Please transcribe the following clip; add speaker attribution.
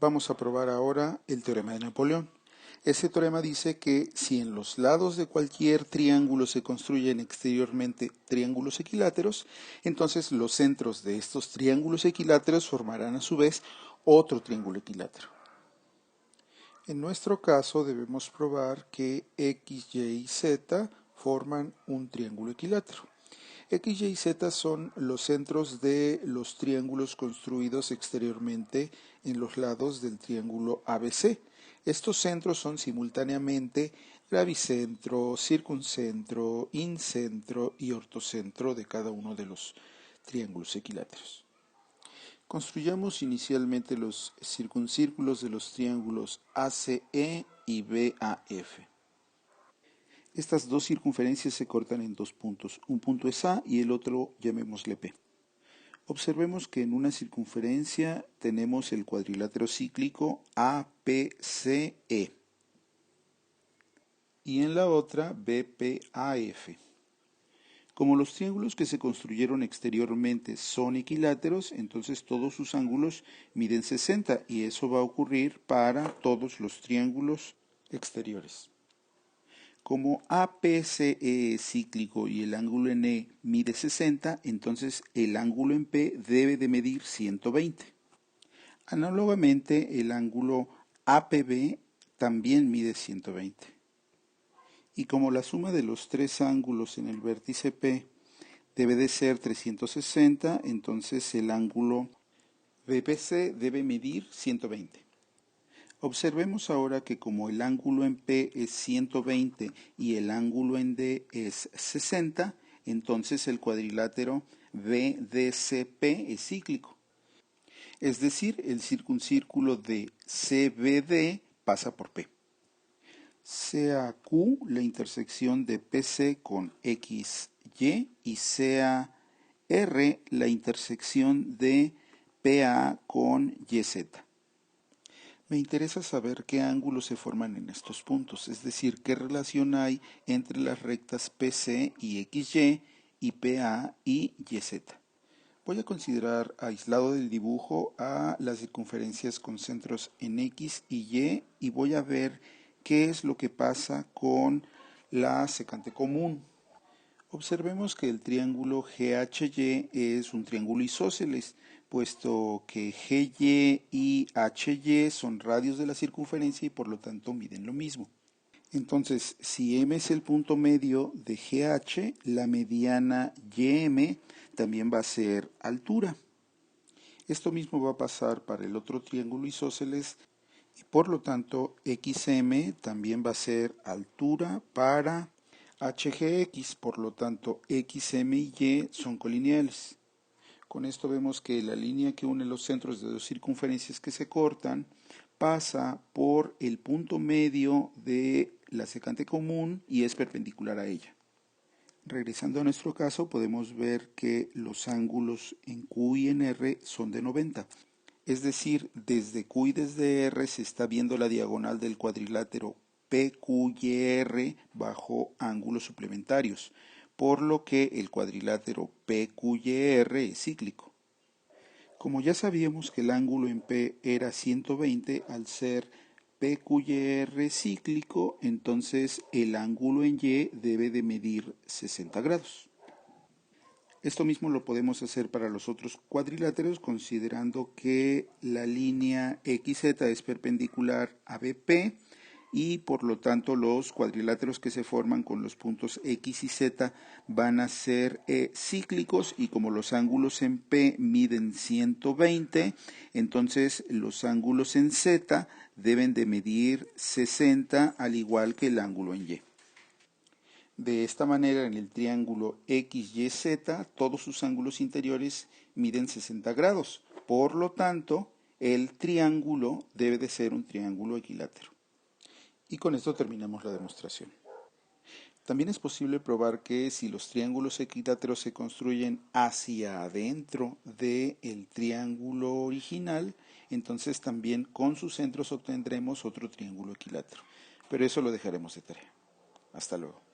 Speaker 1: Vamos a probar ahora el teorema de Napoleón. Ese teorema dice que si en los lados de cualquier triángulo se construyen exteriormente triángulos equiláteros, entonces los centros de estos triángulos equiláteros formarán a su vez otro triángulo equilátero. En nuestro caso debemos probar que X, Y y Z forman un triángulo equilátero. X, Y y Z son los centros de los triángulos construidos exteriormente en los lados del triángulo ABC. Estos centros son simultáneamente gravicentro, circuncentro, incentro y ortocentro de cada uno de los triángulos equiláteros. Construyamos inicialmente los circuncírculos de los triángulos ACE y BAF. Estas dos circunferencias se cortan en dos puntos. Un punto es A y el otro llamémosle P. Observemos que en una circunferencia tenemos el cuadrilátero cíclico APCE y en la otra BPAF. Como los triángulos que se construyeron exteriormente son equiláteros, entonces todos sus ángulos miden 60 y eso va a ocurrir para todos los triángulos exteriores. Como APCE es cíclico y el ángulo en E mide 60, entonces el ángulo en P debe de medir 120. Análogamente, el ángulo APB también mide 120. Y como la suma de los tres ángulos en el vértice P debe de ser 360, entonces el ángulo BPC debe medir 120. Observemos ahora que como el ángulo en P es 120 y el ángulo en D es 60, entonces el cuadrilátero BDCP es cíclico. Es decir, el circuncírculo de CBD pasa por P. Sea Q la intersección de PC con XY y sea R la intersección de PA con YZ. Me interesa saber qué ángulos se forman en estos puntos, es decir, qué relación hay entre las rectas PC y XY y PA y YZ. Voy a considerar aislado del dibujo a las circunferencias con centros en X y Y voy a ver qué es lo que pasa con la secante común. Observemos que el triángulo GHY es un triángulo isósceles, puesto que GY y HY son radios de la circunferencia y por lo tanto miden lo mismo. Entonces, si M es el punto medio de GH, la mediana YM también va a ser altura. Esto mismo va a pasar para el otro triángulo isósceles y por lo tanto XM también va a ser altura para HGX, por lo tanto XM y Y son colineales. Con esto vemos que la línea que une los centros de dos circunferencias que se cortan pasa por el punto medio de la secante común y es perpendicular a ella. Regresando a nuestro caso, podemos ver que los ángulos en Q y en R son de 90. Es decir, desde Q y desde R se está viendo la diagonal del cuadrilátero PQYR bajo ángulos suplementarios, por lo que el cuadrilátero PQYR es cíclico. Como ya sabíamos que el ángulo en P era 120 al ser PQYR cíclico, entonces el ángulo en Y debe de medir 60 grados. Esto mismo lo podemos hacer para los otros cuadriláteros considerando que la línea XZ es perpendicular a BP y por lo tanto los cuadriláteros que se forman con los puntos X y Z van a ser cíclicos y como los ángulos en P miden 120, entonces los ángulos en Z deben de medir 60 al igual que el ángulo en Y. De esta manera, en el triángulo XYZ, todos sus ángulos interiores miden 60 grados. Por lo tanto, el triángulo debe de ser un triángulo equilátero. Y con esto terminamos la demostración. También es posible probar que si los triángulos equiláteros se construyen hacia adentro del triángulo original, entonces también con sus centros obtendremos otro triángulo equilátero. Pero eso lo dejaremos de tarea. Hasta luego.